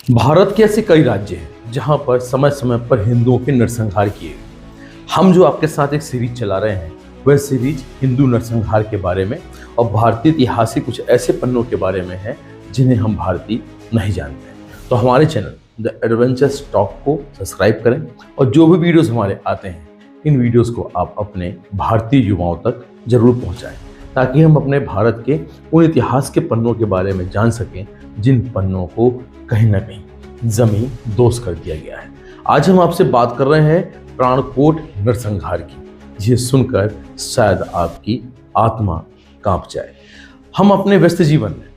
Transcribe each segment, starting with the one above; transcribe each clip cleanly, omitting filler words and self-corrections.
भारत के ऐसे कई राज्य हैं जहां पर समय समय पर हिंदुओं के नरसंहार किए गए। हम जो आपके साथ एक सीरीज चला रहे हैं वह सीरीज हिंदू नरसंहार के बारे में और भारतीय इतिहास के कुछ ऐसे पन्नों के बारे में है जिन्हें हम भारतीय नहीं जानते। तो हमारे चैनल द एडवेंचर्स टॉक को सब्सक्राइब करें और जो भी वीडियोस हमारे आते हैं इन वीडियोस को आप अपने भारतीय युवाओं तक जरूर पहुंचाएं ताकि हम अपने भारत के उन इतिहास के पन्नों के बारे में जान सकें जिन पन्नों को कहीं ना कहीं जमीन दोस्त कर दिया गया है। आज हम आपसे बात कर रहे हैं प्राणकोट नरसंहार की। ये सुनकर शायद आपकी आत्मा कांप जाए। हम अपने व्यस्त जीवन में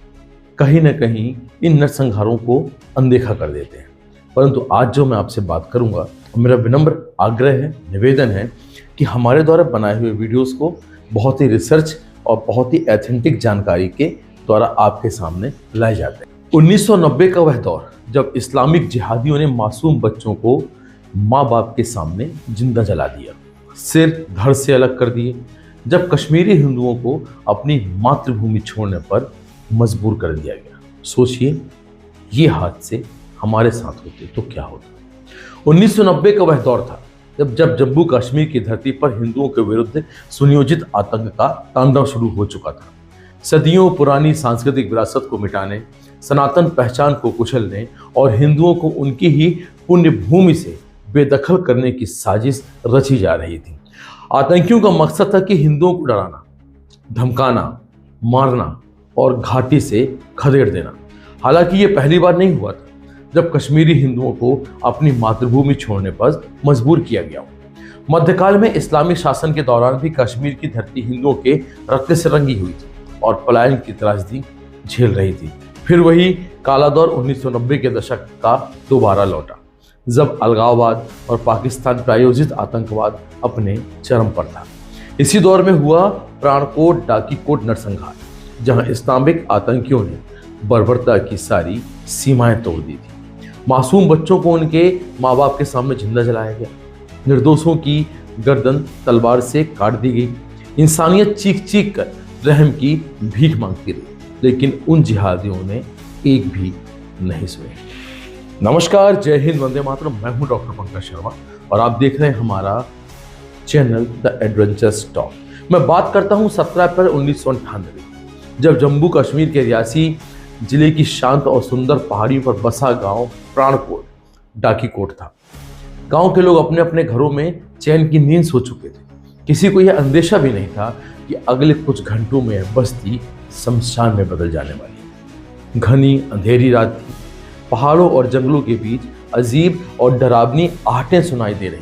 कहीं ना कहीं इन नरसंहारों को अनदेखा कर देते हैं, परंतु आज जो मैं आपसे बात करूंगा मेरा विनम्र आग्रह है, निवेदन है कि हमारे द्वारा बनाए हुए वीडियोस को बहुत ही रिसर्च और बहुत ही एथेंटिक जानकारी के द्वारा आपके सामने लाए जाते हैं। 1990 का वह दौर जब इस्लामिक जिहादियों ने मासूम बच्चों को माँ बाप के सामने जिंदा जला दिया, सिर धड़ से अलग कर दिए, जब कश्मीरी हिंदुओं को अपनी मातृभूमि छोड़ने पर मजबूर कर दिया गया। सोचिए ये हादसे हमारे साथ होते तो क्या होता। 1990 का वह दौर था जब जम्मू कश्मीर की धरती पर हिंदुओं के विरुद्ध सुनियोजित आतंक का तांडव शुरू हो चुका था। सदियों पुरानी सांस्कृतिक विरासत को मिटाने, सनातन पहचान को कुचलने और हिंदुओं को उनकी ही पुण्य भूमि से बेदखल करने की साजिश रची जा रही थी। आतंकियों का मकसद था कि हिंदुओं को डराना, धमकाना, मारना और घाटी से खदेड़ देना। हालांकि ये पहली बार नहीं हुआ था जब कश्मीरी हिंदुओं को अपनी मातृभूमि छोड़ने पर मजबूर किया गया। मध्यकाल में इस्लामी शासन के दौरान भी कश्मीर की धरती हिंदुओं के रक्त से रंगी हुई थी और पलायन की त्रासदी झेल रही थी। फिर वही काला दौर 1990 के दशक का दोबारा लौटा जब अलगाववाद और पाकिस्तान प्रायोजित आतंकवाद अपने चरम पर था। इसी दौर में हुआ प्राणकोट डाकीकोट नरसंहार, जहां इस्लामिक आतंकियों ने बर्बरता की सारी सीमाएं तोड़ दी थी। मासूम बच्चों को उनके माँ बाप के सामने जिंदा जलाया गया, निर्दोषों की गर्दन तलवार से काट दी गई। इंसानियत चीख चीख कर रहम की भीख मांगती रही, लेकिन उन जिहादियों ने एक भी नहीं सुनी। नमस्कार, जय हिंद, वंदे मातरम। मैं हूं डॉक्टर पंकज शर्मा और आप देख रहे हैं हमारा चैनल द एडवेंचर्स टॉक। मैं बात करता हूं 17 अप्रैल 1998 जब जम्मू कश्मीर के रियासी जिले की शांत और सुंदर पहाड़ियों पर बसा गांव प्राणकोट डाकीकोट था। गांव के लोग अपने अपने घरों में चैन की नींद सो चुके थे। किसी को यह अंदेशा भी नहीं था कि अगले कुछ घंटों में बस्ती शमशान में बदल जाने वाली। घनी अंधेरी रात थी। पहाड़ों और जंगलों के बीच अजीब और डरावनी आहटें सुनाई दे रही।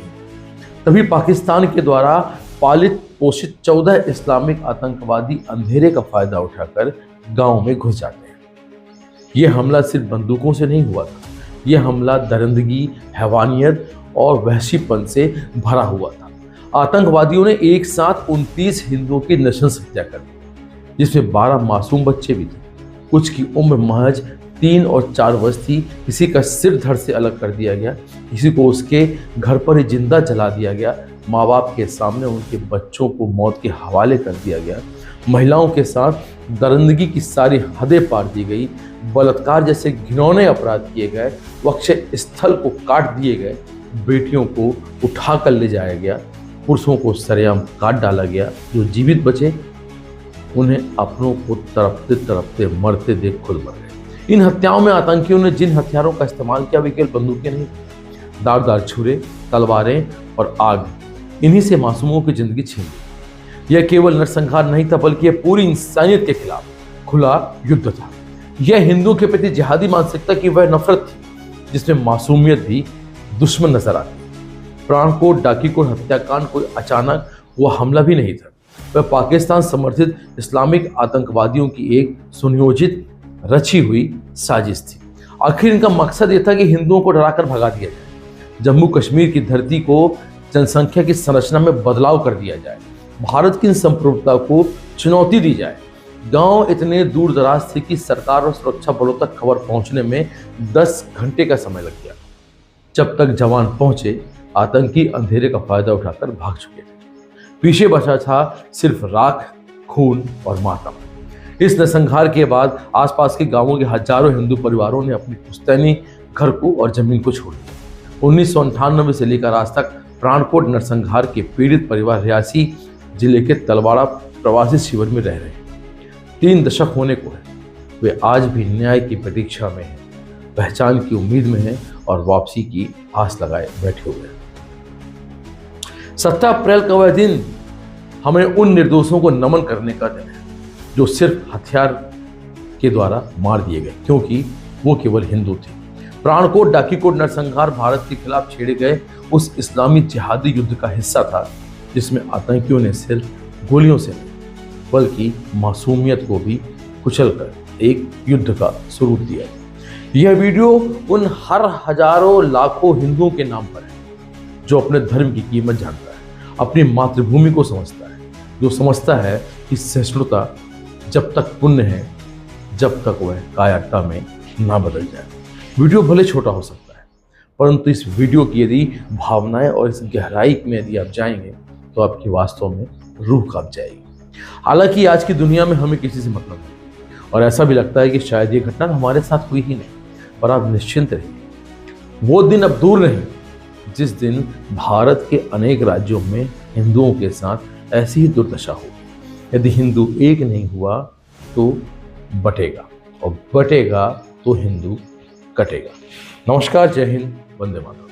तभी पाकिस्तान के द्वारा पालित पोषित 14 इस्लामिक आतंकवादी अंधेरे का फायदा उठाकर गांव में घुस जाते हैं। यह हमला सिर्फ बंदूकों से नहीं हुआ था, यह हमला दरिंदगी, हैवानियत और वहशीपन से भरा हुआ था। आतंकवादियों ने एक साथ 29 हिंदुओं की नृशंस हत्या कर दी, जिसमें 12 मासूम बच्चे भी थे। कुछ की उम्र महज 3 और 4 वर्ष थी। किसी का सिर धड़ से अलग कर दिया गया, किसी को उसके घर पर ही जिंदा जला दिया गया। माँ बाप के सामने उनके बच्चों को मौत के हवाले कर दिया गया। महिलाओं के साथ दरिंदगी की सारी हदें पार दी गई। बलात्कार जैसे घिनौने अपराध किए गए। वक्षे स्थल को काट दिए गए। बेटियों को उठा कर ले जाया गया। पुरुषों को सरेआम काट डाला गया। जो जीवित बचे उन्हें अपनों को तड़पते तड़पते मरते देख खुद मर गए। इन हत्याओं में आतंकियों ने जिन हथियारों का इस्तेमाल किया वे केवल बंदूकें नहीं, धारदार छुरे, तलवारें और आग, इन्हीं से मासूमों की जिंदगी छीन ली। यह केवल नरसंहार नहीं था बल्कि यह पूरी इंसानियत के खिलाफ खुला युद्ध था। यह हिंदुओं के प्रति जिहादी मानसिकता की वह नफरत थी जिसमें मासूमियत भी दुश्मन नजर आती। प्राणकोट डाकीकोट हत्याकांड कोई अचानक हुआ हमला भी नहीं था, वह पाकिस्तान समर्थित इस्लामिक आतंकवादियों की एक सुनियोजित रची हुई साजिश थी। आखिर इनका मकसद यह था कि हिंदुओं को डराकर भगा दिया जाए, जम्मू कश्मीर की धरती को जनसंख्या की संरचना में बदलाव कर दिया जाए, भारत की संप्रभुता को चुनौती दी जाए। गांव इतने दूर दराज थे कि सरकार और सुरक्षा बलों तक खबर पहुंचने में 10 घंटे का समय लग गया। जब तक जवान पहुंचे आतंकी अंधेरे का फायदा उठाकर भाग चुके थे। पीछे बचा था सिर्फ राख, खून और मातम। इस नरसंहार के बाद आसपास के गांवों के हजारों हिंदू परिवारों ने अपनी पुश्तैनी घर को और जमीन को छोड़ दिया। 1998 से लेकर आज तक प्राणकोट नरसंहार के पीड़ित परिवार रियासी जिले के तलवाड़ा प्रवासी शिविर में रह रहे हैं। 3 दशक होने को है। वे आज भी न्याय की प्रतीक्षा में हैं, पहचान की उम्मीद में हैं और वापसी की आस लगाए बैठे हुए हैं। 17 अप्रैल का वह दिन हमें उन निर्दोषों को नमन करने का दिन है जो सिर्फ हथियार के द्वारा मार दिए गए क्योंकि वो केवल हिंदू थे। प्राणकोट डाकीकोट नरसंहार भारत के खिलाफ छेड़े गए उस इस्लामी जिहादी युद्ध का हिस्सा था जिसमें आतंकियों ने सिर्फ गोलियों से नहीं बल्कि मासूमियत को भी कुचलकर एक युद्ध का स्वरूप दिया। यह वीडियो उन हर हजारों लाखों हिंदुओं के नाम पर है जो अपने धर्म की कीमत जानता है, अपनी मातृभूमि को समझता है, जो समझता है कि सहिष्णुता जब तक पुण्य है जब तक वह कायरता में ना बदल जाए। वीडियो भले छोटा हो सकता है परंतु इस वीडियो की यदि भावनाएं और इस गहराई में यदि आप जाएंगे तो आपकी वास्तव में रूह कांप जाएगी। हालांकि आज की दुनिया में हमें किसी से मतलब नहीं और ऐसा भी लगता है कि शायद ये घटना हमारे साथ हुई ही नहीं, पर आप निश्चिंत रहिए, वो दिन अब दूर नहीं जिस दिन भारत के अनेक राज्यों में हिंदुओं के साथ ऐसी ही दुर्दशा होगी। यदि हिंदू एक नहीं हुआ तो बटेगा और बटेगा तो हिंदू कटेगा। नमस्कार, जय हिंद, वंदे मातरम।